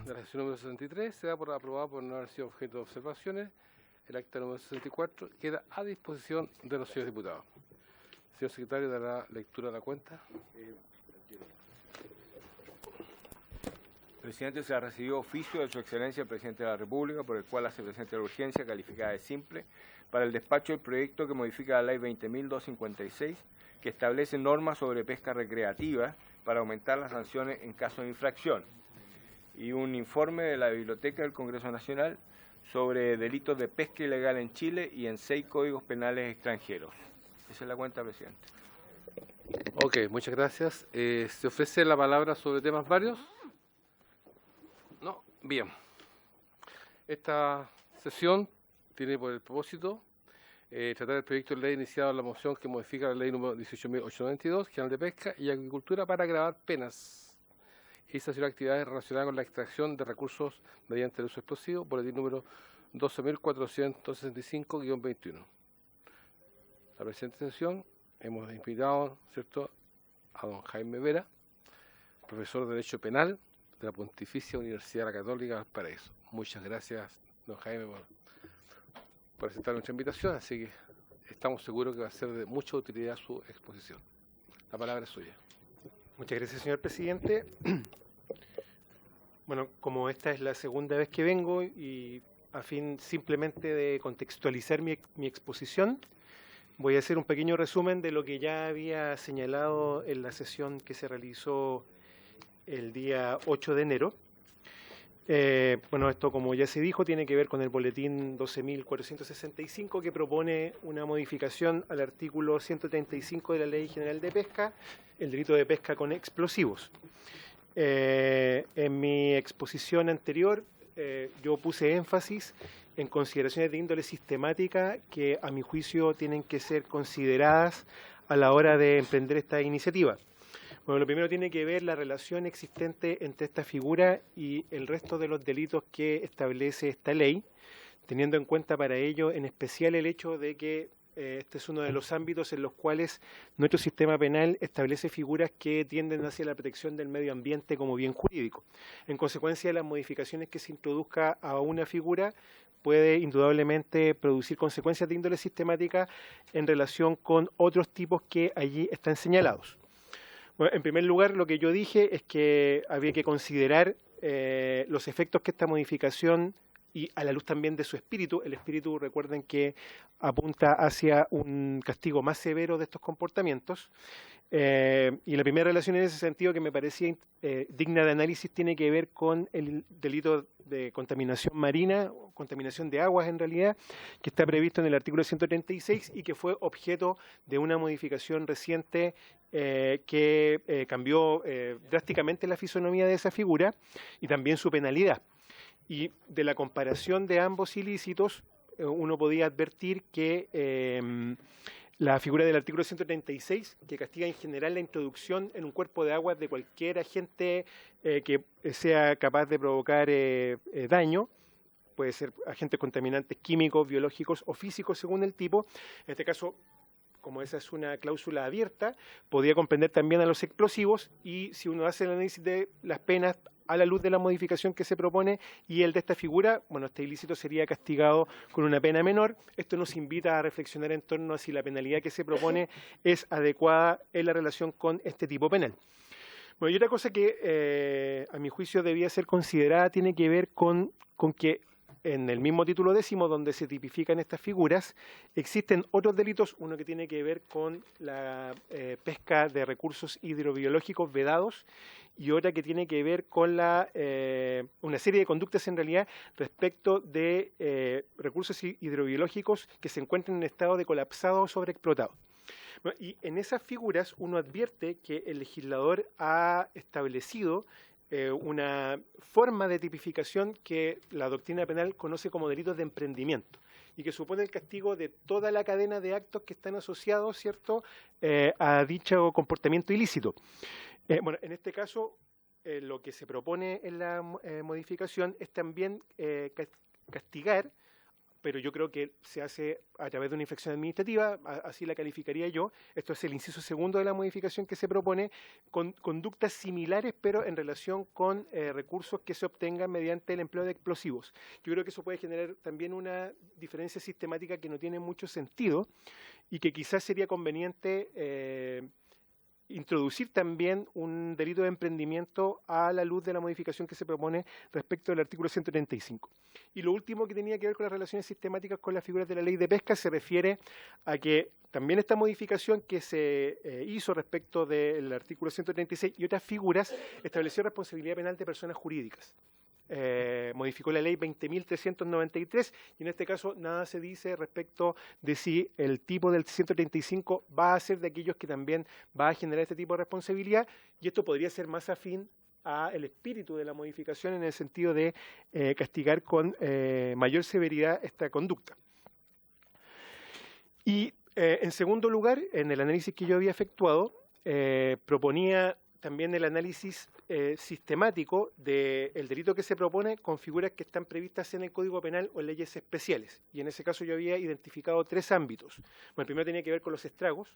de la sesión número 63 se da por aprobado por no haber sido objeto de observaciones. El acta número 64 queda a disposición de los señores diputados. Señor secretario, dará lectura a la cuenta. Presidente, se ha recibido oficio de su excelencia el presidente de la República, por el cual hace presente la urgencia calificada de simple para el despacho del proyecto que modifica la ley 20.256, que establece normas sobre pesca recreativa para aumentar las sanciones en caso de infracción, y un informe de la Biblioteca del Congreso Nacional sobre delitos de pesca ilegal en Chile y en 6 códigos penales extranjeros. Esa es la cuenta, presidente. Ok, muchas gracias. ¿Se ofrece la palabra sobre temas varios? No, bien. Esta sesión tiene por el propósito tratar el proyecto de ley iniciado en la moción que modifica la ley número 18.892, General de Pesca y Agricultura, para agravar penas y sancionar actividades relacionadas con la extracción de recursos mediante el uso explosivo, boletín número 12.465-21. La presente sesión hemos invitado, ¿cierto?, a don Jaime Vera, profesor de Derecho Penal de la Pontificia Universidad Católica de Valparaíso. Muchas gracias, don Jaime, por aceptar nuestra invitación, así que estamos seguros que va a ser de mucha utilidad su exposición. La palabra es suya. Muchas gracias, señor presidente. Bueno, como esta es la segunda vez que vengo y a fin simplemente de contextualizar mi exposición, voy a hacer un pequeño resumen de lo que ya había señalado en la sesión que se realizó el día 8 de enero. Bueno, esto, como ya se dijo, tiene que ver con el boletín 12.465, que propone una modificación al artículo 135 de la Ley General de Pesca, el delito de pesca con explosivos. En mi exposición anterior, yo puse énfasis en consideraciones de índole sistemática que, a mi juicio, tienen que ser consideradas a la hora de emprender esta iniciativa. Bueno, lo primero tiene que ver la relación existente entre esta figura y el resto de los delitos que establece esta ley, teniendo en cuenta para ello en especial el hecho de que este es uno de los ámbitos en los cuales nuestro sistema penal establece figuras que tienden hacia la protección del medio ambiente como bien jurídico. En consecuencia, las modificaciones que se introduzca a una figura puede indudablemente producir consecuencias de índole sistemática en relación con otros tipos que allí están señalados. Bueno, en primer lugar, lo que yo dije es que había que considerar los efectos que esta modificación, y a la luz también de su espíritu, el espíritu, recuerden que apunta hacia un castigo más severo de estos comportamientos, y la primera relación en ese sentido que me parecía digna de análisis tiene que ver con el delito de contaminación marina, contaminación de aguas en realidad, que está previsto en el artículo 136 y que fue objeto de una modificación reciente que cambió drásticamente la fisonomía de esa figura y también su penalidad. Y de la comparación de ambos ilícitos, uno podía advertir que la figura del artículo 136, que castiga en general la introducción en un cuerpo de agua de cualquier agente que sea capaz de provocar daño, puede ser agentes contaminantes químicos, biológicos o físicos según el tipo. En este caso, como esa es una cláusula abierta, podría comprender también a los explosivos, y si uno hace el análisis de las penas a la luz de la modificación que se propone y el de esta figura, bueno, este ilícito sería castigado con una pena menor. Esto nos invita a reflexionar en torno a si la penalidad que se propone es adecuada en la relación con este tipo penal. Bueno, y otra cosa que a mi juicio debía ser considerada tiene que ver con que en el mismo título 10, donde se tipifican estas figuras, existen otros delitos, uno que tiene que ver con la pesca de recursos hidrobiológicos vedados y otra que tiene que ver con una serie de conductas en realidad respecto de recursos hidrobiológicos que se encuentran en estado de colapsado o sobreexplotado. Bueno, y en esas figuras uno advierte que el legislador ha establecido una forma de tipificación que la doctrina penal conoce como delitos de emprendimiento y que supone el castigo de toda la cadena de actos que están asociados, ¿cierto?, a dicho comportamiento ilícito. Bueno, en este caso, lo que se propone en la modificación es también castigar pero yo creo que se hace a través de una infracción administrativa, así la calificaría yo. Esto es el inciso segundo de la modificación que se propone, con conductas similares, pero en relación con recursos que se obtengan mediante el empleo de explosivos. Yo creo que eso puede generar también una diferencia sistemática que no tiene mucho sentido y que quizás sería conveniente introducir también un delito de emprendimiento a la luz de la modificación que se propone respecto del artículo 135. Y lo último que tenía que ver con las relaciones sistemáticas con las figuras de la ley de pesca se refiere a que también esta modificación que se hizo respecto del artículo 136 y otras figuras estableció responsabilidad penal de personas jurídicas. Modificó la ley 20.393 y en este caso nada se dice respecto de si el tipo del 135 va a ser de aquellos que también va a generar este tipo de responsabilidad, y esto podría ser más afín al espíritu de la modificación en el sentido de castigar con mayor severidad esta conducta. Y en segundo lugar, en el análisis que yo había efectuado, proponía también el análisis sistemático del delito que se propone con figuras que están previstas en el Código Penal o en leyes especiales. Y en ese caso yo había identificado 3 ámbitos. Bueno, el primero tenía que ver con los estragos.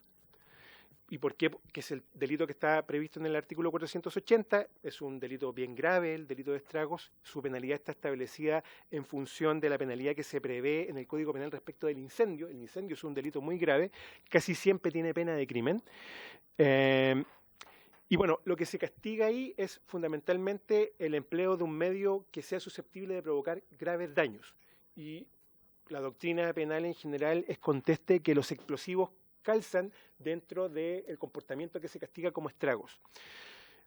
¿Y por qué? Que es el delito que está previsto en el artículo 480. Es un delito bien grave, el delito de estragos. Su penalidad está establecida en función de la penalidad que se prevé en el Código Penal respecto del incendio. El incendio es un delito muy grave, casi siempre tiene pena de crimen. Y bueno, lo que se castiga ahí es fundamentalmente el empleo de un medio que sea susceptible de provocar graves daños. Y la doctrina penal en general es conteste que los explosivos calzan dentro del comportamiento que se castiga como estragos.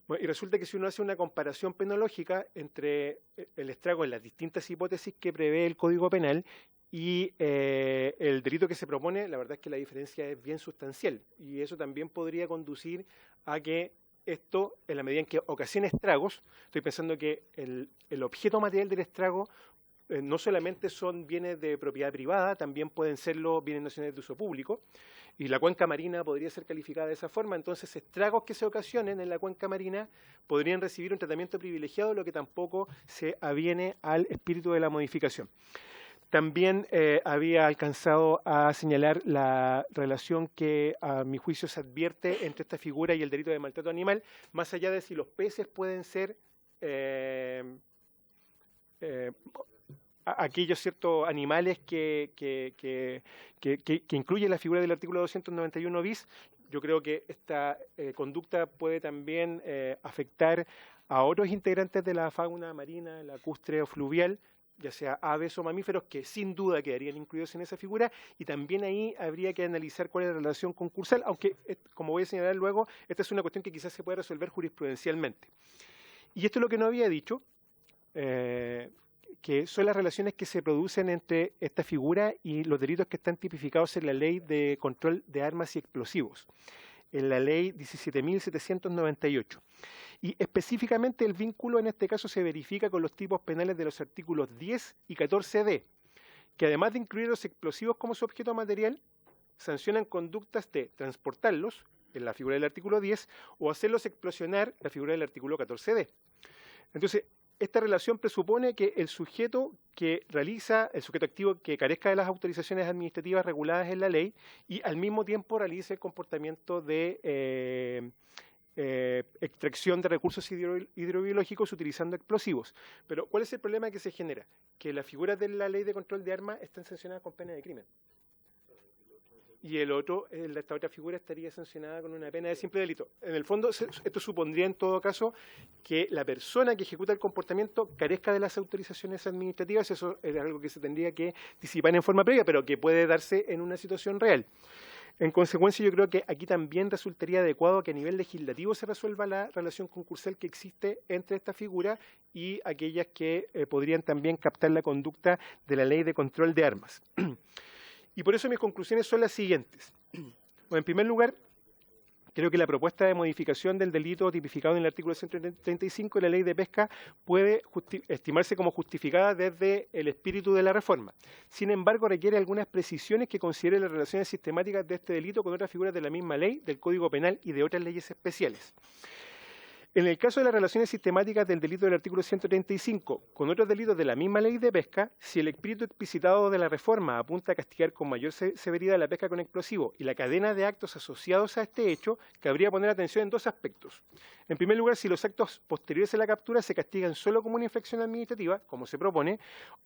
Bueno, y resulta que si uno hace una comparación penológica entre el estrago en las distintas hipótesis que prevé el Código Penal y el delito que se propone, la verdad es que la diferencia es bien sustancial. Y eso también podría conducir a que esto, en la medida en que ocasiona estragos, estoy pensando que el objeto material del estrago no solamente son bienes de propiedad privada, también pueden serlo bienes nacionales de uso público, y la cuenca marina podría ser calificada de esa forma. Entonces, estragos que se ocasionen en la cuenca marina podrían recibir un tratamiento privilegiado, lo que tampoco se aviene al espíritu de la modificación. También había alcanzado a señalar la relación que a mi juicio se advierte entre esta figura y el delito de maltrato animal, más allá de si los peces pueden ser aquellos ciertos animales que incluye la figura del artículo 291 bis. Yo creo que esta conducta puede también afectar a otros integrantes de la fauna marina, lacustre o fluvial, ya sea aves o mamíferos, que sin duda quedarían incluidos en esa figura, y también ahí habría que analizar cuál es la relación concursal, aunque, como voy a señalar luego, esta es una cuestión que quizás se puede resolver jurisprudencialmente. Y esto es lo que no había dicho, que son las relaciones que se producen entre esta figura y los delitos que están tipificados en la Ley de Control de Armas y Explosivos, en la Ley 17.798. Y específicamente el vínculo en este caso se verifica con los tipos penales de los artículos 10 y 14d, que además de incluir los explosivos como su objeto material, sancionan conductas de transportarlos, en la figura del artículo 10, o hacerlos explosionar, la figura del artículo 14d. Entonces, esta relación presupone que el sujeto que realiza, el sujeto activo que carezca de las autorizaciones administrativas reguladas en la ley y al mismo tiempo realice el comportamiento de extracción de recursos hidrobiológicos utilizando explosivos. Pero, ¿cuál es el problema que se genera? Que las figuras de la ley de control de armas están sancionadas con pena de crimen. Y el otro, esta otra figura estaría sancionada con una pena de simple delito. En el fondo, esto supondría en todo caso que la persona que ejecuta el comportamiento carezca de las autorizaciones administrativas. Eso es algo que se tendría que disipar en forma previa, pero que puede darse en una situación real. En consecuencia, yo creo que aquí también resultaría adecuado que a nivel legislativo se resuelva la relación concursal que existe entre esta figura y aquellas que podrían también captar la conducta de la ley de control de armas. Y por eso mis conclusiones son las siguientes. Bueno, en primer lugar, creo que la propuesta de modificación del delito tipificado en el artículo 135 de la Ley de Pesca puede estimarse como justificada desde el espíritu de la reforma. Sin embargo, requiere algunas precisiones que consideren las relaciones sistemáticas de este delito con otras figuras de la misma ley, del Código Penal y de otras leyes especiales. En el caso de las relaciones sistemáticas del delito del artículo 135 con otros delitos de la misma ley de pesca, si el espíritu explicitado de la reforma apunta a castigar con mayor severidad la pesca con explosivos y la cadena de actos asociados a este hecho, cabría poner atención en dos aspectos. En primer lugar, si los actos posteriores a la captura se castigan solo como una infracción administrativa, como se propone,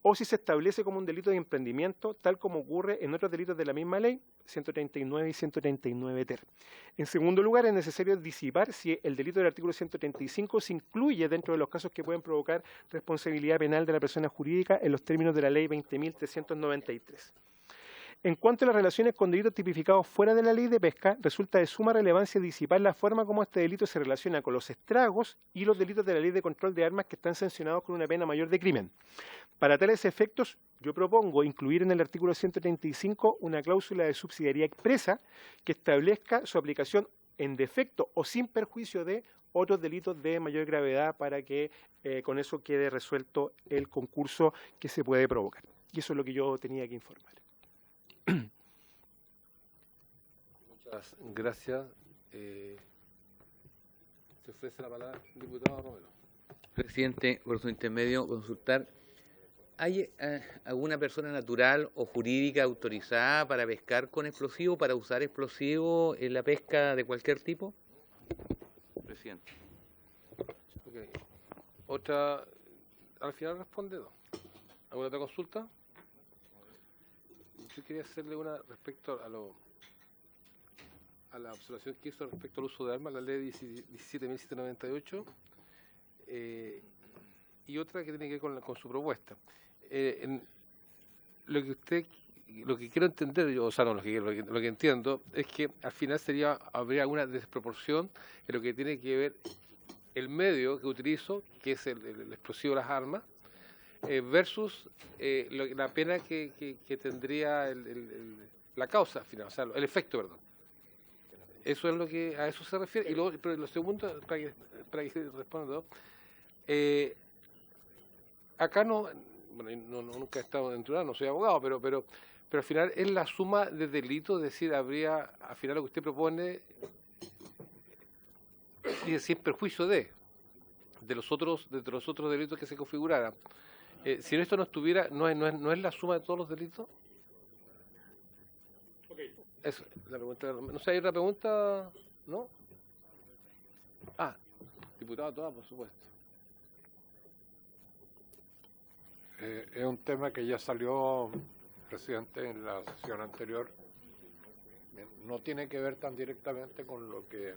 o si se establece como un delito de emprendimiento, tal como ocurre en otros delitos de la misma ley, 139 y 139 ter. En segundo lugar, es necesario disipar si el delito del artículo 135 se incluye dentro de los casos que pueden provocar responsabilidad penal de la persona jurídica en los términos de la ley 20.393. En cuanto a las relaciones con delitos tipificados fuera de la ley de pesca, resulta de suma relevancia disipar la forma como este delito se relaciona con los estragos y los delitos de la ley de control de armas que están sancionados con una pena mayor de crimen. Para tales efectos, yo propongo incluir en el artículo 135 una cláusula de subsidiariedad expresa que establezca su aplicación en defecto o sin perjuicio de otros delitos de mayor gravedad para que con eso quede resuelto el concurso que se puede provocar. Y eso es lo que yo tenía que informar. Muchas gracias. Se ofrece la palabra al diputado Romero. Presidente, por su intermedio, consultar. ¿Hay alguna persona natural o jurídica autorizada para pescar con explosivos, para usar explosivos en la pesca de cualquier tipo? Presidente. Okay. Otra, al final responde, ¿no? ¿Alguna otra consulta? Yo quería hacerle una respecto a la observación que hizo respecto al uso de armas, la ley 17.798, y otra que tiene que ver con su propuesta. Lo que quiero entender, lo que entiendo es que al final habría una desproporción en lo que tiene que ver el medio que utilizo, que es el explosivo de las armas, versus la pena que tendría la causa final, o sea, el efecto, perdón. Eso es lo que a eso se refiere. Y luego, pero lo segundo, para que responda, acá nunca he estado en tribunal, no soy abogado, pero al final es la suma de delitos, es decir, habría, al final lo que usted propone, y sin perjuicio de los otros delitos que se configuraran. Si esto no estuviera, ¿no es la suma de todos los delitos? Okay. Eso, la pregunta. No sé, ¿hay otra pregunta? ¿No? Diputado Toa, por supuesto. Es un tema que ya salió, presidente, en la sesión anterior. No tiene que ver tan directamente con lo que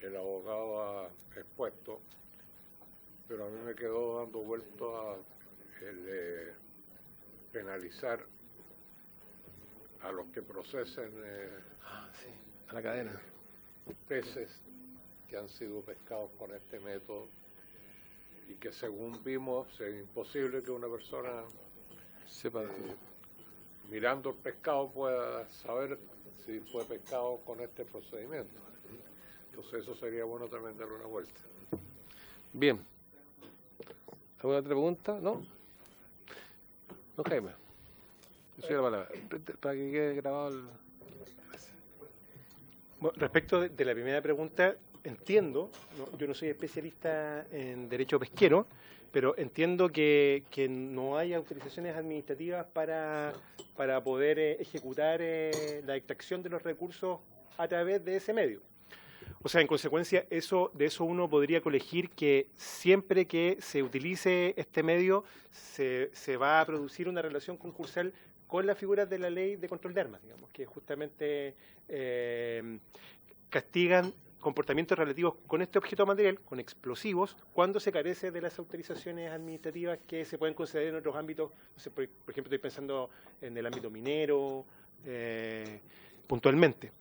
el abogado ha expuesto, pero a mí me quedó dando vuelto a el penalizar a los que procesen a la cadena peces que han sido pescados con este método y que, según vimos, es imposible que una persona sepa mirando el pescado pueda saber si fue pescado con este procedimiento. Entonces eso sería bueno también darle una vuelta. Bien. ¿Alguna otra pregunta? ¿No? No, Jaime. Yo soy la palabra. Para que quede grabado el... Bueno, respecto de la primera pregunta, entiendo, yo no soy especialista en derecho pesquero, pero entiendo que no hay autorizaciones administrativas para poder ejecutar la extracción de los recursos a través de ese medio. O sea, en consecuencia, de eso uno podría colegir que siempre que se utilice este medio se va a producir una relación concursal con las figuras de la ley de control de armas, digamos, que justamente castigan comportamientos relativos con este objeto material, con explosivos, cuando se carece de las autorizaciones administrativas que se pueden conceder en otros ámbitos. No sé, por ejemplo, estoy pensando en el ámbito minero, puntualmente.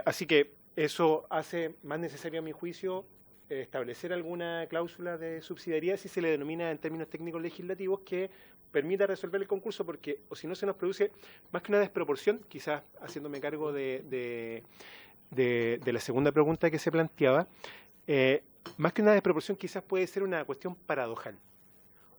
Así que eso hace más necesario, a mi juicio, establecer alguna cláusula de subsidiariedad, si se le denomina en términos técnicos legislativos, que permita resolver el concurso, porque o si no se nos produce más que una desproporción, quizás haciéndome cargo de la segunda pregunta que se planteaba, más que una desproporción quizás puede ser una cuestión paradojal.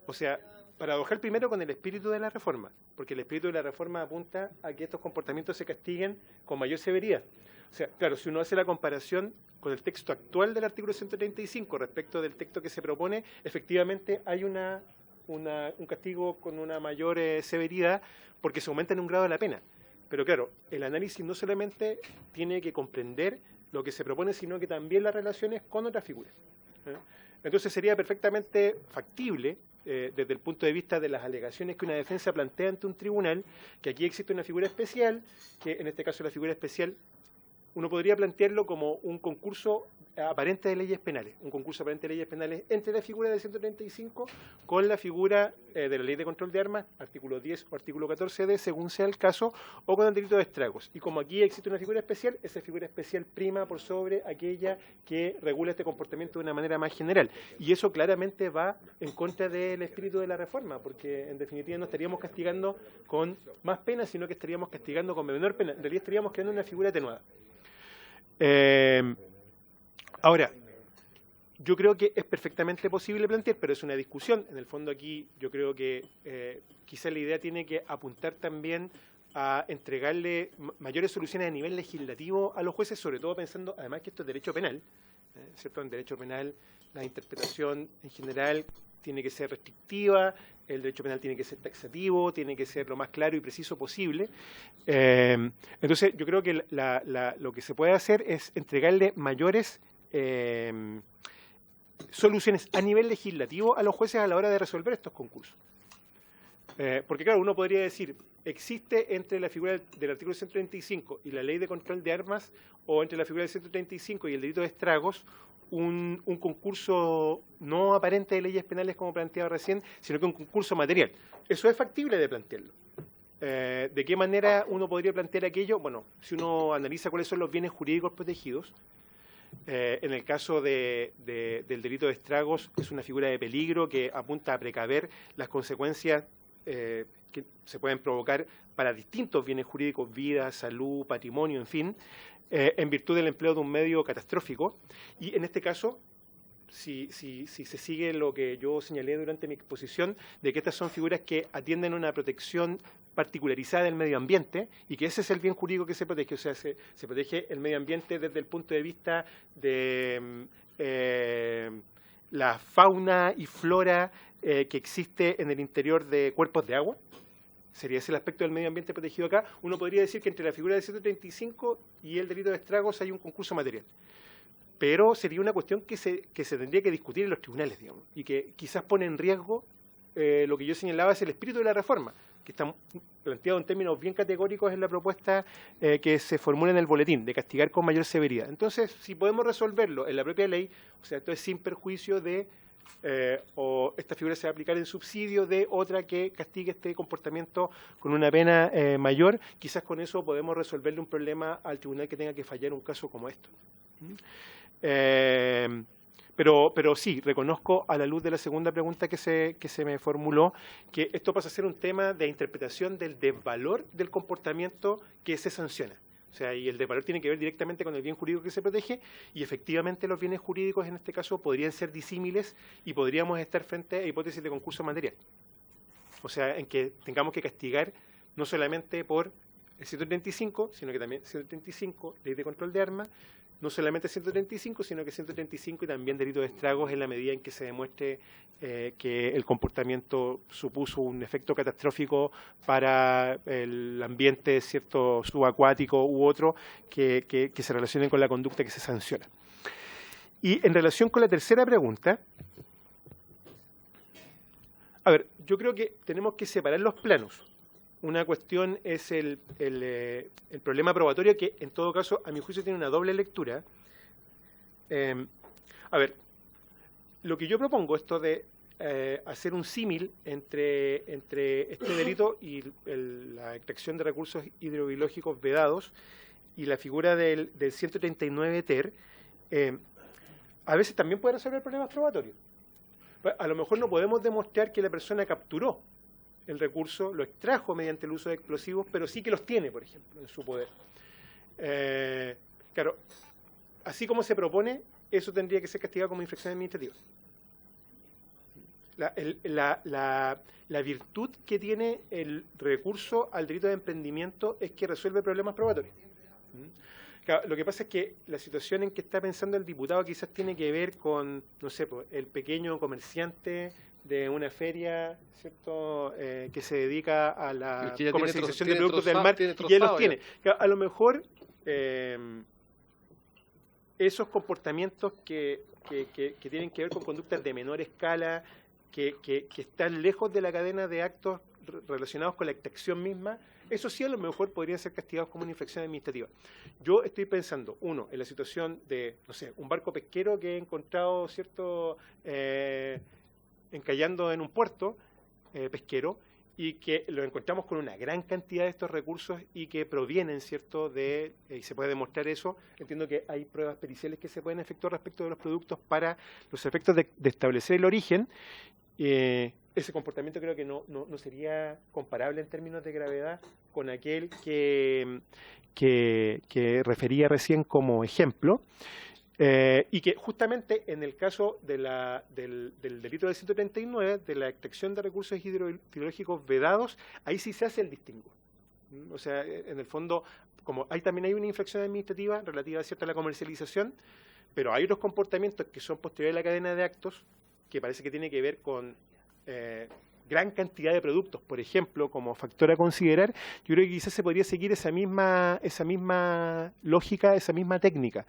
O sea, paradojal primero con el espíritu de la reforma, porque el espíritu de la reforma apunta a que estos comportamientos se castiguen con mayor severidad. O sea, claro, si uno hace la comparación con el texto actual del artículo 135 respecto del texto que se propone, efectivamente hay un castigo con una mayor severidad porque se aumenta en un grado de la pena. Pero claro, el análisis no solamente tiene que comprender lo que se propone, sino que también las relaciones con otras figuras. Entonces sería perfectamente factible, desde el punto de vista de las alegaciones que una defensa plantea ante un tribunal, que aquí existe una figura especial, que en este caso la figura especial, uno podría plantearlo como un concurso aparente de leyes penales, un concurso aparente de leyes penales entre la figura del 135 con la figura de la Ley de Control de Armas, artículo 10 o artículo 14d, según sea el caso, o con el delito de estragos. Y como aquí existe una figura especial, esa figura especial prima por sobre aquella que regula este comportamiento de una manera más general. Y eso claramente va en contra del espíritu de la reforma, porque en definitiva no estaríamos castigando con más pena, sino que estaríamos castigando con menor pena. En realidad estaríamos creando una figura atenuada. Ahora, yo creo que es perfectamente posible plantear, pero es una discusión. En el fondo aquí yo creo que quizás la idea tiene que apuntar también a entregarle mayores soluciones a nivel legislativo a los jueces, sobre todo pensando, además que esto es derecho penal, ¿cierto? En derecho penal la interpretación en general tiene que ser restrictiva, el derecho penal tiene que ser taxativo, tiene que ser lo más claro y preciso posible. Entonces, yo creo que lo que se puede hacer es entregarle mayores soluciones a nivel legislativo a los jueces a la hora de resolver estos concursos. Porque, claro, uno podría decir, existe entre la figura del artículo 135 y la Ley de Control de Armas, o entre la figura del 135 y el delito de estragos, un concurso no aparente de leyes penales como planteaba recién, sino que un concurso material. Eso es factible de plantearlo. ¿De qué manera uno podría plantear aquello? Bueno, si uno analiza cuáles son los bienes jurídicos protegidos, en el caso del delito de estragos es una figura de peligro que apunta a precaver las consecuencias que se pueden provocar para distintos bienes jurídicos, vida, salud, patrimonio, en fin, en virtud del empleo de un medio catastrófico. Y en este caso, si se sigue lo que yo señalé durante mi exposición, de que estas son figuras que atienden a una protección particularizada del medio ambiente y que ese es el bien jurídico que se protege, o sea, se protege el medio ambiente desde el punto de vista de la fauna y flora que existe en el interior de cuerpos de agua. Sería ese el aspecto del medio ambiente protegido acá. Uno podría decir que entre la figura del 135 y el delito de estragos hay un concurso material. Pero sería una cuestión que se tendría que discutir en los tribunales, digamos, y que quizás pone en riesgo lo que yo señalaba es el espíritu de la reforma, que está planteado en términos bien categóricos en la propuesta que se formula en el boletín, de castigar con mayor severidad. Entonces, si podemos resolverlo en la propia ley, o sea, esto es sin perjuicio de, o esta figura se va a aplicar en subsidio de otra que castigue este comportamiento con una pena mayor, quizás con eso podemos resolverle un problema al tribunal que tenga que fallar un caso como esto. Pero sí, reconozco a la luz de la segunda pregunta que se me formuló, que esto pasa a ser un tema de interpretación del desvalor del comportamiento que se sanciona. O sea, y el desvalor tiene que ver directamente con el bien jurídico que se protege, y efectivamente los bienes jurídicos en este caso podrían ser disímiles y podríamos estar frente a hipótesis de concurso material. O sea, en que tengamos que castigar no solamente por el 135, sino que también 135, Ley de Control de Armas, no solamente 135, sino que 135 y también delito de estragos en la medida en que se demuestre que el comportamiento supuso un efecto catastrófico para el ambiente, cierto, subacuático u otro, que se relacionen con la conducta que se sanciona. Y en relación con la tercera pregunta, a ver, yo creo que tenemos que separar los planos. Una cuestión es el problema probatorio, que en todo caso, a mi juicio, tiene una doble lectura. A ver, lo que yo propongo, esto de hacer un símil entre este delito y la extracción de recursos hidrobiológicos vedados y la figura del 139 ter, a veces también puede resolver problemas probatorios. A lo mejor no podemos demostrar que la persona capturó el recurso, lo extrajo mediante el uso de explosivos, pero sí que los tiene, por ejemplo, en su poder. Claro, así como se propone, eso tendría que ser castigado como infracción administrativa. La virtud que tiene el recurso al delito de emprendimiento es que resuelve problemas probatorios. Claro, lo que pasa es que la situación en que está pensando el diputado quizás tiene que ver con, no sé, pues, el pequeño comerciante de una feria, ¿cierto?, que se dedica a la que ya comercialización tiene de productos del trozado- mar tiene y que los trozado ya. tiene. Claro, a lo mejor esos comportamientos que tienen que ver con conductas de menor escala, que están lejos de la cadena de actos relacionados con la extracción misma, eso sí a lo mejor podrían ser castigados como una infracción administrativa. Yo estoy pensando, uno, en la situación de, no sé, un barco pesquero que he encontrado, ¿cierto?, encallando en un puerto pesquero, y que lo encontramos con una gran cantidad de estos recursos y que provienen, ¿cierto?, de, y se puede demostrar eso. Entiendo que hay pruebas periciales que se pueden efectuar respecto de los productos para los efectos de establecer el origen. Ese comportamiento creo que no sería comparable en términos de gravedad con aquel que refería recién como ejemplo. Y que justamente en el caso de del delito del 139, de la extracción de recursos hidrológicos vedados, ahí sí se hace el distingo. O sea, en el fondo, como también hay una infracción administrativa relativa, ¿cierto?, a la comercialización, pero hay otros comportamientos que son posteriores a la cadena de actos, que parece que tiene que ver con gran cantidad de productos, por ejemplo, como factor a considerar. Yo creo que quizás se podría seguir esa misma lógica, esa misma técnica.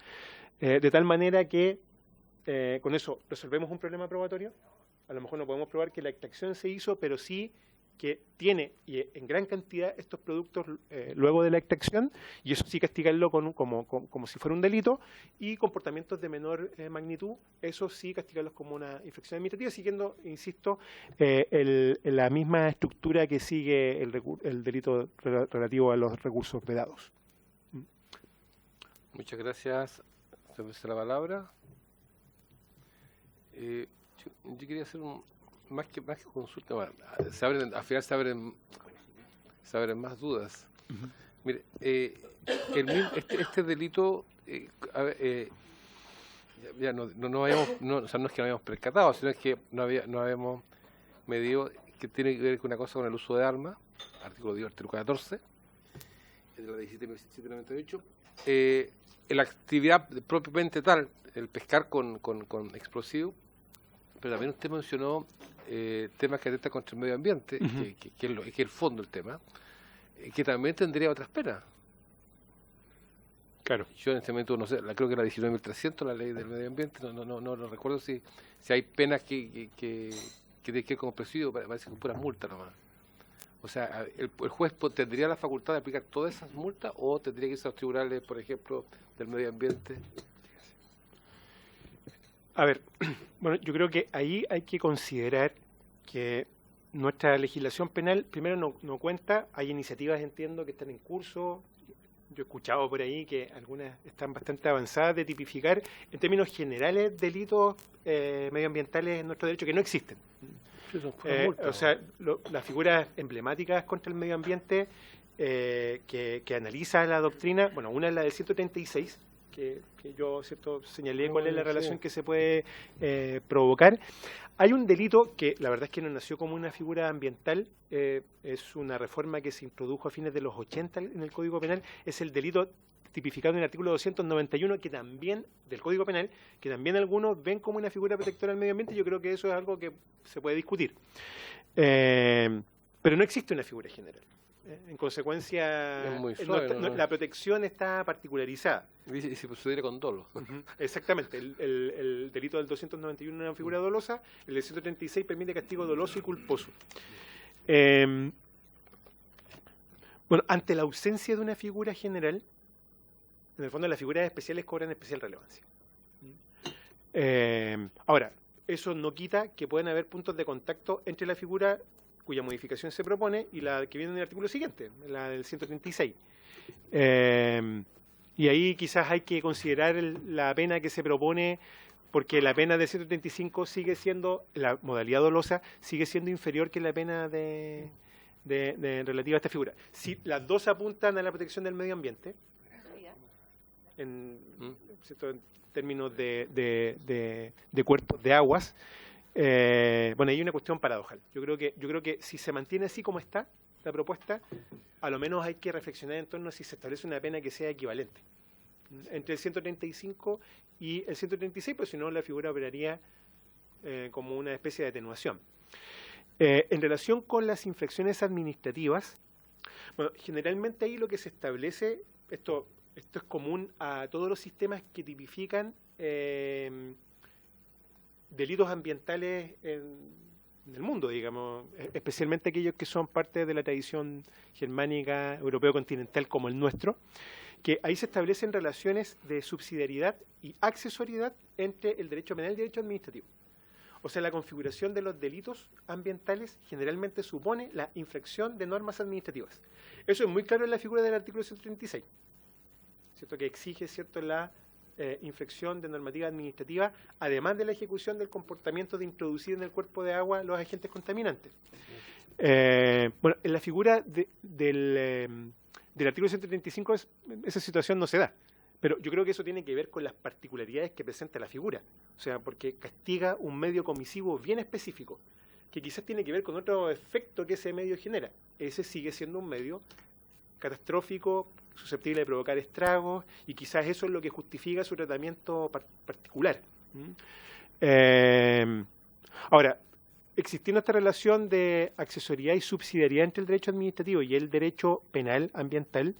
De tal manera que con eso resolvemos un problema probatorio. A lo mejor no podemos probar que la extracción se hizo, pero sí que tiene y en gran cantidad estos productos luego de la extracción, y eso sí castigarlo como si fuera un delito, y comportamientos de menor magnitud, eso sí castigarlos como una infracción administrativa, siguiendo, insisto, la misma estructura que sigue el delito relativo a los recursos vedados. Muchas gracias. Se ofrece la palabra. Yo quería hacer más que consulta. Bueno, al final se abren más dudas. Mire, este delito, ya no es que no habíamos percatado, sino es que no habíamos medido que tiene que ver con una cosa con el uso de armas, artículo 14, de la 17.798. La actividad propiamente tal, el pescar con explosivos, pero también usted mencionó temas que atentan contra el medio ambiente, que es el fondo del tema, que también tendría otras penas. Claro. Yo en este momento no sé, creo que la 19.300, la ley del medio ambiente, no recuerdo si hay penas que tienen que ver con explosivos, parece que son puras multas nomás. O sea, el juez tendría la facultad de aplicar todas esas multas o tendría que irse a los tribunales, por ejemplo, del medio ambiente. A ver, bueno, yo creo que ahí hay que considerar que nuestra legislación penal, primero, no cuenta, hay iniciativas, entiendo, que están en curso. Yo he escuchado por ahí que algunas están bastante avanzadas de tipificar, en términos generales, delitos medioambientales en nuestro derecho que no existen. O sea, las figuras emblemáticas contra el medio ambiente que analiza la doctrina, bueno, una es la del 136, que yo, ¿cierto?, señalé cuál es la relación que se puede provocar. Hay un delito que la verdad es que no nació como una figura ambiental, es una reforma que se introdujo a fines de los 80 en el Código Penal, es el delito tipificado en el artículo 291 que también del Código Penal, que también algunos ven como una figura protectora del medio ambiente. Yo creo que eso es algo que se puede discutir. Pero no existe una figura general. En consecuencia, es muy suave, la protección está particularizada. Y si procediera con dolo. Exactamente. El delito del 291 es una figura dolosa, el del 136 permite castigo doloso y culposo. Bueno, ante la ausencia de una figura general, en el fondo las figuras especiales cobran especial relevancia. Ahora, eso no quita que pueden haber puntos de contacto entre la figura cuya modificación se propone y la que viene en el artículo siguiente, la del 136. Y ahí quizás hay que considerar la pena que se propone, porque la pena del 135 sigue siendo, la modalidad dolosa, sigue siendo inferior que la pena relativa a esta figura. Si las dos apuntan a la protección del medio ambiente, en términos de cuerpos de aguas, bueno, hay una cuestión paradojal. Yo creo que si se mantiene así como está la propuesta, a lo menos hay que reflexionar en torno a si se establece una pena que sea equivalente. entre el 135 y el 136, pues si no la figura operaría como una especie de atenuación. En relación con las infracciones administrativas, bueno, generalmente ahí lo que se establece, esto es común a todos los sistemas que tipifican delitos ambientales en el mundo, digamos, especialmente aquellos que son parte de la tradición germánica, europeo continental como el nuestro, que ahí se establecen relaciones de subsidiariedad y accesoriedad entre el derecho penal y el derecho administrativo. O sea, la configuración de los delitos ambientales generalmente supone la infracción de normas administrativas. Eso es muy claro en la figura del artículo 136, ¿cierto? Que exige, ¿cierto?, la infracción de normativa administrativa, además de la ejecución del comportamiento de introducir en el cuerpo de agua los agentes contaminantes. Bueno, en la figura del artículo 135 esa situación no se da, pero yo creo que eso tiene que ver con las particularidades que presenta la figura, o sea, porque castiga un medio comisivo bien específico, que quizás tiene que ver con otro efecto que ese medio genera. Ese sigue siendo un medio catastrófico, susceptible de provocar estragos, y quizás eso es lo que justifica su tratamiento particular. Ahora, existiendo esta relación de accesoriedad y subsidiariedad entre el derecho administrativo y el derecho penal ambiental,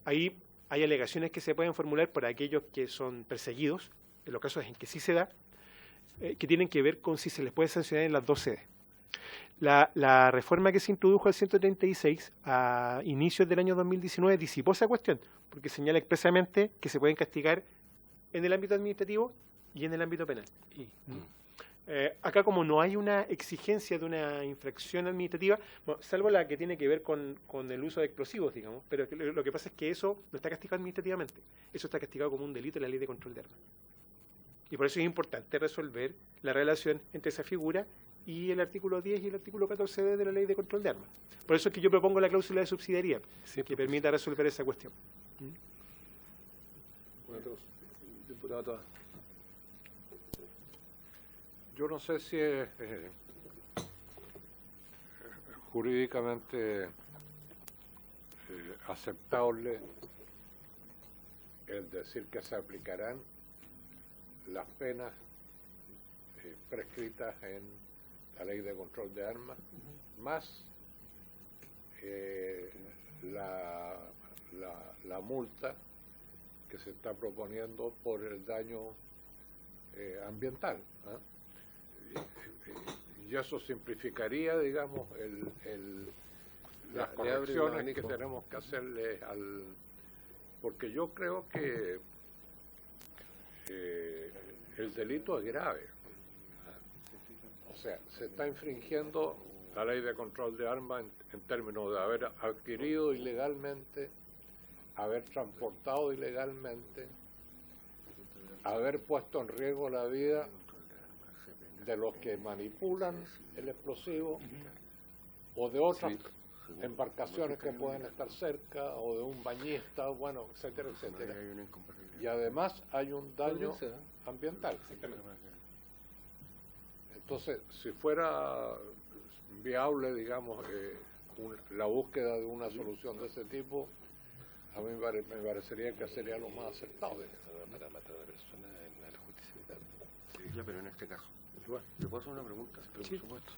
ahí hay alegaciones que se pueden formular por aquellos que son perseguidos, en los casos en que sí se da, que tienen que ver con si se les puede sancionar en las dos sedes. La reforma que se introdujo al 136 a inicios del año 2019 disipó esa cuestión, porque señala expresamente que se pueden castigar en el ámbito administrativo y en el ámbito penal. Acá, como no hay una exigencia de una infracción administrativa, bueno, salvo la que tiene que ver con el uso de explosivos, digamos, pero lo que pasa es que eso no está castigado administrativamente, eso está castigado como un delito en la Ley de Control de Armas. Y por eso es importante resolver la relación entre esa figura y el artículo 10 y el artículo 14d de la Ley de Control de Armas. Por eso es que yo propongo la cláusula de subsidiariedad, que permita resolver esa cuestión. Diputado. Yo no sé si es jurídicamente aceptable el decir que se aplicarán las penas prescritas en la Ley de Control de Armas, más la multa que se está proponiendo por el daño ambiental, ¿eh? Y eso simplificaría, digamos, las correcciones que tenemos que hacerle porque yo creo que el delito es grave. O sea, se está infringiendo la Ley de Control de Armas en términos de haber adquirido ilegalmente, haber transportado ilegalmente, haber puesto en riesgo la vida de los que manipulan el explosivo o de otras embarcaciones que pueden estar cerca o de un bañista, bueno, etcétera, etcétera. Y además hay un daño ambiental. Entonces, si fuera viable, digamos, la búsqueda de una solución de ese tipo, a mí me parecería que sería lo más acertado. Para matar a una persona en la justicia militar. Sí, ya, pero en este caso. ¿Le puedo hacer una pregunta? Pero sí, por supuesto.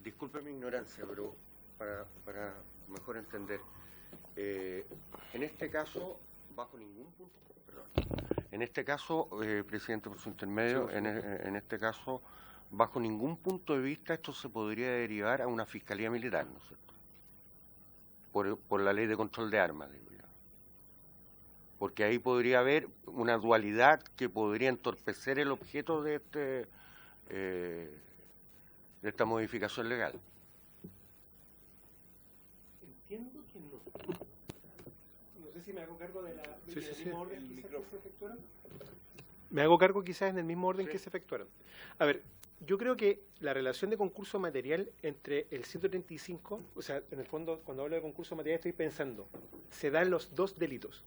Disculpe mi ignorancia, pero para mejor entender. En este caso, bajo ningún punto, perdón. En este caso, presidente, por su intermedio, en este caso, bajo ningún punto de vista esto se podría derivar a una fiscalía militar, ¿no es cierto? Por la Ley de Control de Armas, digo yo. Porque ahí podría haber una dualidad que podría entorpecer el objeto de esta modificación legal. Entiendo que no. No sé si me hago cargo de la mismo orden que se efectuaron. Me hago cargo quizás en el mismo orden que se efectuaron. A ver, yo creo que la relación de concurso material entre el 135, o sea, en el fondo, cuando hablo de concurso material estoy pensando, se dan los dos delitos.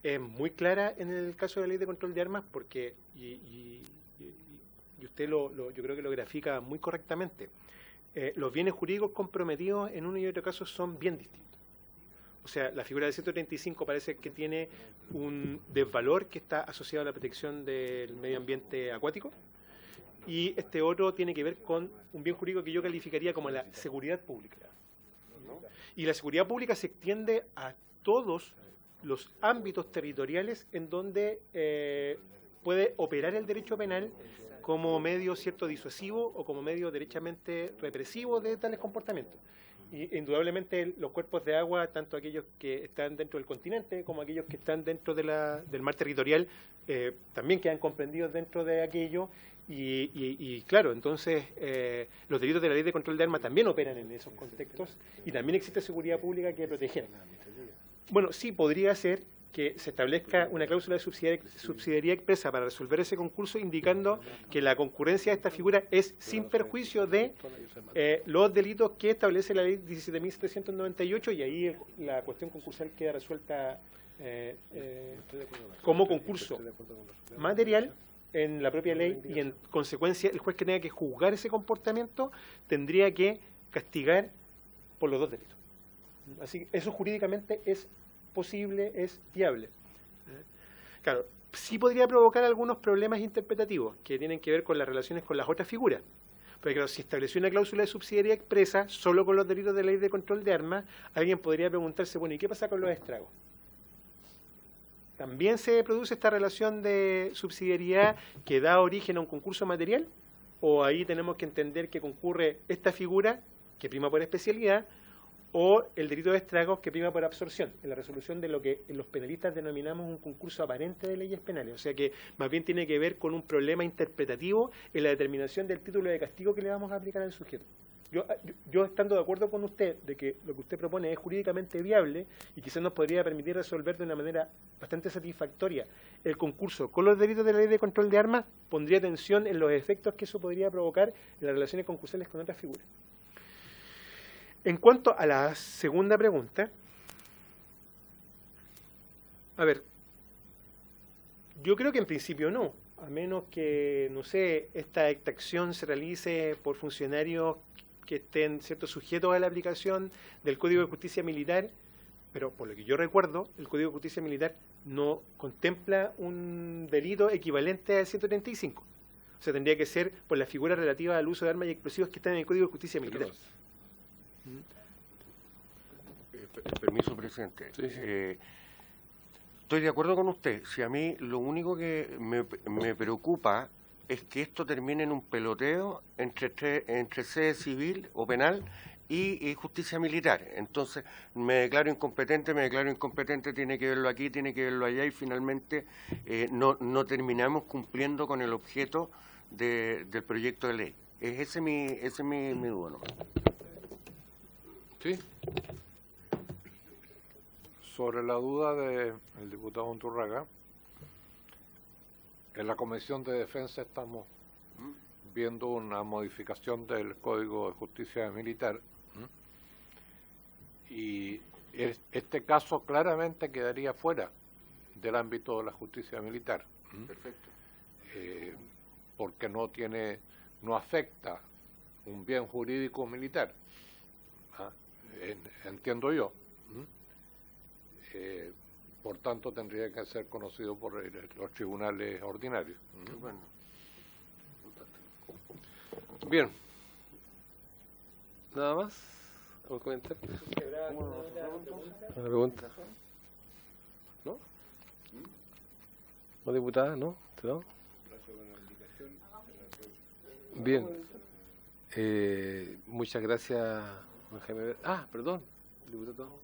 Es muy clara en el caso de la Ley de Control de Armas porque, y usted yo creo que lo grafica muy correctamente, los bienes jurídicos comprometidos en uno y otro caso son bien distintos. O sea, la figura del 135 parece que tiene un desvalor que está asociado a la protección del medio ambiente acuático, y este otro tiene que ver con un bien jurídico que yo calificaría como la seguridad pública. Y la seguridad pública se extiende a todos los ámbitos territoriales en donde puede operar el derecho penal como medio cierto disuasivo o como medio derechamente represivo de tales comportamientos. Y indudablemente los cuerpos de agua, tanto aquellos que están dentro del continente como aquellos que están dentro del mar territorial, también quedan comprendidos dentro de aquello. Y claro, entonces los delitos de la ley de control de armas también operan en esos contextos y también existe seguridad pública que proteger. Bueno, sí, podría ser que se establezca una cláusula de subsidiariedad expresa para resolver ese concurso, indicando que la concurrencia de esta figura es sin perjuicio de los delitos que establece la ley 17.798, y ahí la cuestión concursal queda resuelta como concurso material en la propia ley, y en consecuencia el juez que tenga que juzgar ese comportamiento tendría que castigar por los dos delitos. Así que eso jurídicamente es posible, es viable. Claro, sí podría provocar algunos problemas interpretativos que tienen que ver con las relaciones con las otras figuras. Porque claro, si estableció una cláusula de subsidiariedad expresa solo con los delitos de la ley de control de armas, alguien podría preguntarse, bueno, ¿y qué pasa con los estragos? ¿También se produce esta relación de subsidiariedad que da origen a un concurso material? ¿O ahí tenemos que entender que concurre esta figura, que prima por especialidad, o el delito de estragos, que prima por absorción, en la resolución de lo que los penalistas denominamos un concurso aparente de leyes penales? O sea que más bien tiene que ver con un problema interpretativo en la determinación del título de castigo que le vamos a aplicar al sujeto. Yo estando de acuerdo con usted de que lo que usted propone es jurídicamente viable y quizás nos podría permitir resolver de una manera bastante satisfactoria el concurso con los delitos de la ley de control de armas, pondría atención en los efectos que eso podría provocar en las relaciones concursales con otras figuras. En cuanto a la segunda pregunta, a ver, yo creo que en principio no, a menos que, no sé, esta extracción se realice por funcionarios que estén sujetos a la aplicación del Código de Justicia Militar, pero por lo que yo recuerdo, el Código de Justicia Militar no contempla un delito equivalente al 135. O sea, tendría que ser por la figura relativa al uso de armas y explosivos que están en el Código de Justicia Militar. Permiso, presidente. Sí, sí. Estoy de acuerdo con usted. Si a mí lo único que me preocupa es que esto termine en un peloteo entre sede civil o penal y justicia militar. Entonces, me declaro incompetente, tiene que verlo aquí, tiene que verlo allá, y finalmente no terminamos cumpliendo con el objeto del proyecto de ley. Ese es mi duda, ¿no? ¿Sí? Sobre la duda del diputado Unturraga, en la Comisión de Defensa estamos viendo una modificación del Código de Justicia Militar, y este caso claramente quedaría fuera del ámbito de la justicia militar. Perfecto. Porque no afecta un bien jurídico militar. Entiendo yo. Por tanto, tendría que ser conocido por los tribunales ordinarios. Bueno. Bien. ¿Nada más? ¿Algún comentario? ¿Una pregunta? ¿No? ¿No, diputada? ¿No? ¿No? Bien. Muchas gracias, don Jaime. Perdón, diputado.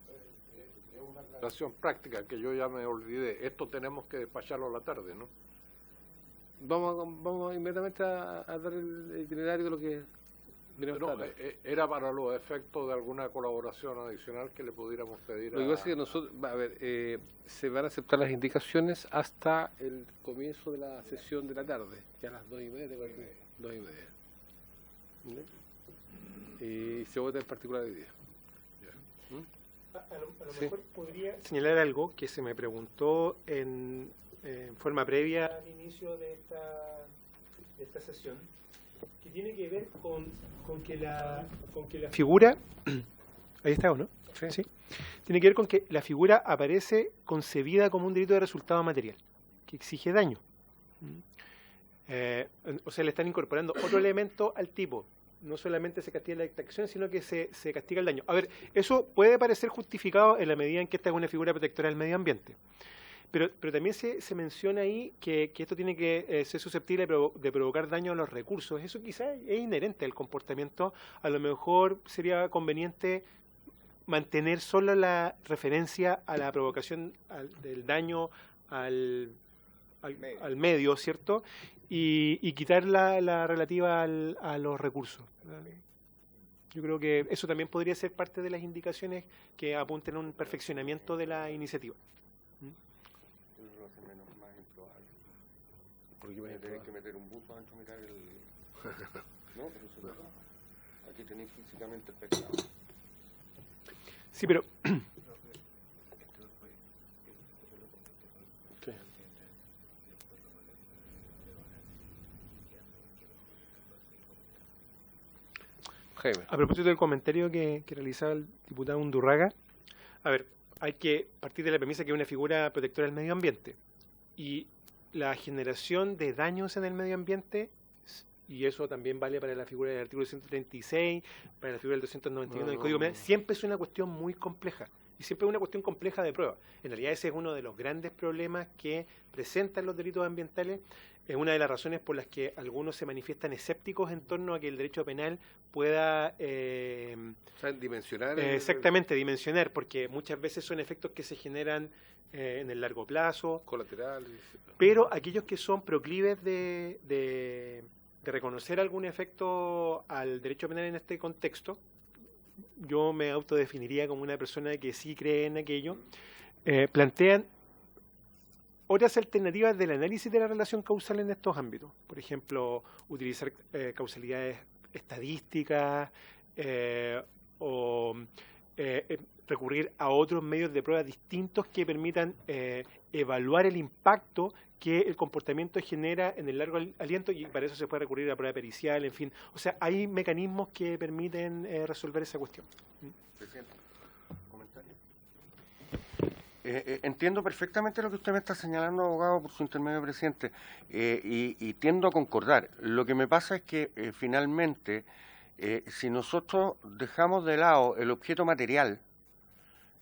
Es una aclaración práctica que yo ya me olvidé. Esto tenemos que despacharlo a la tarde, ¿no? Vamos inmediatamente a dar el itinerario de lo que... No, era para los efectos de alguna colaboración adicional que le pudiéramos pedir. Lo que pasa es que nosotros, se van a aceptar las indicaciones hasta el comienzo de la sesión de la tarde, que a las 2:30, 2:30. Y se vota en particular hoy día. A lo mejor podría señalar algo que se me preguntó en forma previa al inicio de esta sesión, que tiene que ver con que la figura, Ahí está, ¿o no? Sí. Sí. Tiene que ver con que la figura aparece concebida como un delito de resultado material, que exige daño. O sea, le están incorporando otro elemento al tipo. No solamente se castiga la extracción, sino que se castiga el daño. A ver, eso puede parecer justificado en la medida en que esta es una figura protectora del medio ambiente. Pero también se menciona ahí que esto tiene que ser susceptible de provocar daño a los recursos. Eso quizás es inherente al comportamiento. A lo mejor sería conveniente mantener solo la referencia a la provocación del daño al medio, ¿cierto? Y quitar la relativa a los recursos. Yo creo que eso también podría ser parte de las indicaciones que apunten a un perfeccionamiento de la iniciativa. Eso lo hace más improbable. Porque tener que meter un buzo antes de mirar el... No, pero eso es verdad. Aquí tenéis físicamente el pecado. Sí, pero... Jaime. A propósito del comentario que realizaba el diputado Undurraga, a ver, hay que partir de la premisa que es una figura protectora del medio ambiente. Y la generación de daños en el medio ambiente, y eso también vale para la figura del artículo 136, para la figura del 291 del Código Penal, siempre es una cuestión muy compleja. Y siempre es una cuestión compleja de prueba. En realidad ese es uno de los grandes problemas que presentan los delitos ambientales. Es una de las razones por las que algunos se manifiestan escépticos en torno a que el derecho penal pueda... O sea, dimensionar... exactamente, dimensionar, porque muchas veces son efectos que se generan en el largo plazo. Colaterales. Pero aquellos que son proclives de reconocer algún efecto al derecho penal en este contexto, yo me autodefiniría como una persona que sí cree en aquello, plantean otras alternativas del análisis de la relación causal en estos ámbitos. Por ejemplo, utilizar causalidades estadísticas o recurrir a otros medios de prueba distintos que permitan evaluar el impacto que el comportamiento genera en el largo aliento, y para eso se puede recurrir a prueba pericial, en fin. O sea, hay mecanismos que permiten resolver esa cuestión. Presidente, comentario. Entiendo perfectamente lo que usted me está señalando, abogado, por su intermedio, presidente, y tiendo a concordar. Lo que me pasa es que finalmente, si nosotros dejamos de lado el objeto material,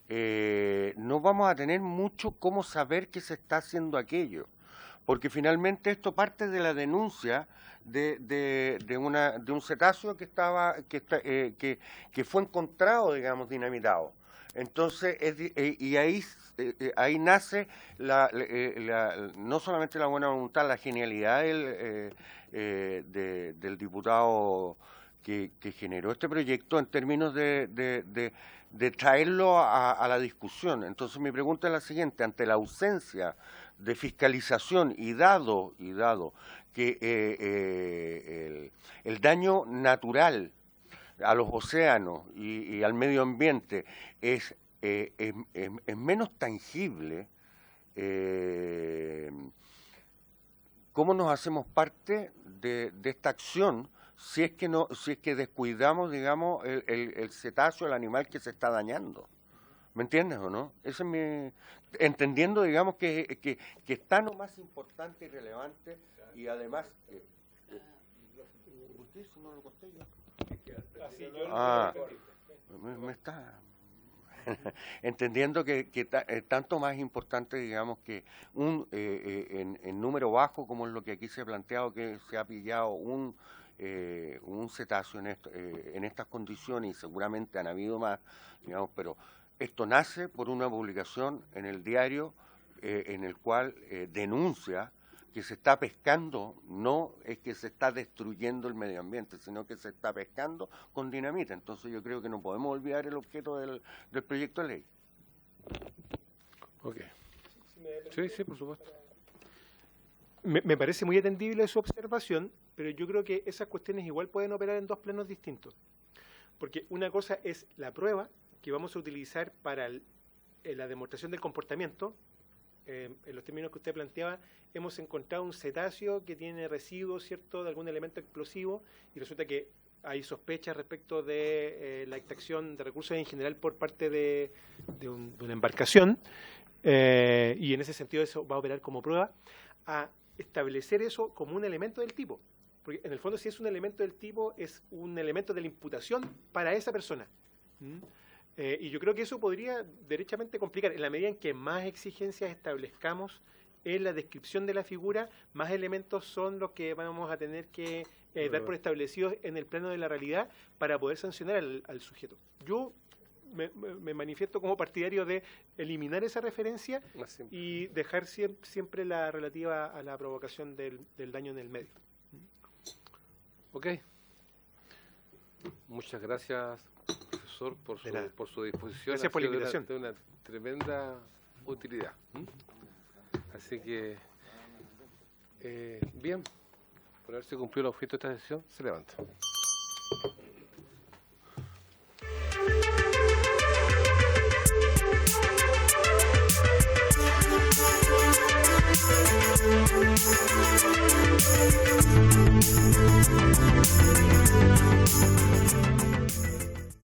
no vamos a tener mucho cómo saber que se está haciendo aquello, porque finalmente esto parte de la denuncia de un cetáceo que fue encontrado, digamos, dinamitado. Entonces, y ahí nace no solamente la buena voluntad, la genialidad del diputado que generó este proyecto en términos de traerlo a la discusión. Entonces, mi pregunta es la siguiente: ante la ausencia de fiscalización y dado que el daño natural a los océanos y al medio ambiente es menos tangible, ¿cómo nos hacemos parte de esta acción si es que descuidamos, digamos, el cetáceo, el animal que se está dañando? ¿Me entiendes o no? Ese es entendiendo, digamos, que es tan o más importante y relevante, y además me está entendiendo que tanto más importante, digamos, que en número bajo, como es lo que aquí se ha planteado, que se ha pillado un cetáceo en estas condiciones, y seguramente han habido más, digamos, pero esto nace por una publicación en el diario en el cual denuncia que se está pescando, no es que se está destruyendo el medio ambiente, sino que se está pescando con dinamita. Entonces yo creo que no podemos olvidar el objeto del proyecto de ley. Ok. Sí, por supuesto. Me parece muy atendible su observación, pero yo creo que esas cuestiones igual pueden operar en dos planos distintos. Porque una cosa es la prueba que vamos a utilizar para la demostración del comportamiento. En los términos que usted planteaba, hemos encontrado un cetáceo que tiene residuos, ¿cierto?, de algún elemento explosivo, y resulta que hay sospechas respecto de la extracción de recursos en general por parte de una embarcación, y en ese sentido eso va a operar como prueba, a establecer eso como un elemento del tipo. Porque en el fondo, si es un elemento del tipo, es un elemento de la imputación para esa persona. Y yo creo que eso podría derechamente complicar. En la medida en que más exigencias establezcamos en la descripción de la figura, más elementos son los que vamos a tener que dar por establecidos en el plano de la realidad para poder sancionar al sujeto. Yo me manifiesto como partidario de eliminar esa referencia y dejar siempre la relativa a la provocación del daño en el medio. Ok. Muchas gracias, profesor, por su disposición. Gracias por la invitación. De una tremenda utilidad. Así que, bien, por haberse cumplido el objeto de esta sesión, se levanta.